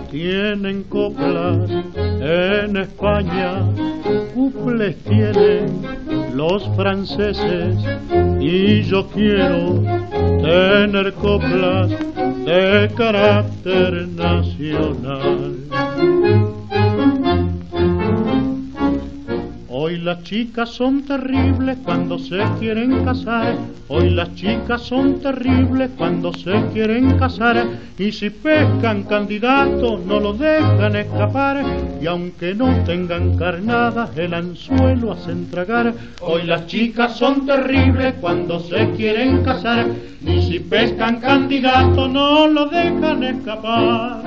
Tienen coplas en España, cuples tienen los franceses, y yo quiero tener coplas de carácter nacional. Hoy las chicas son terribles cuando se quieren casar, hoy las chicas son terribles cuando se quieren casar, y si pescan candidatos no lo dejan escapar, y aunque no tengan carnadas el anzuelo hacen tragar. Hoy las chicas son terribles cuando se quieren casar, y si pescan candidatos no lo dejan escapar.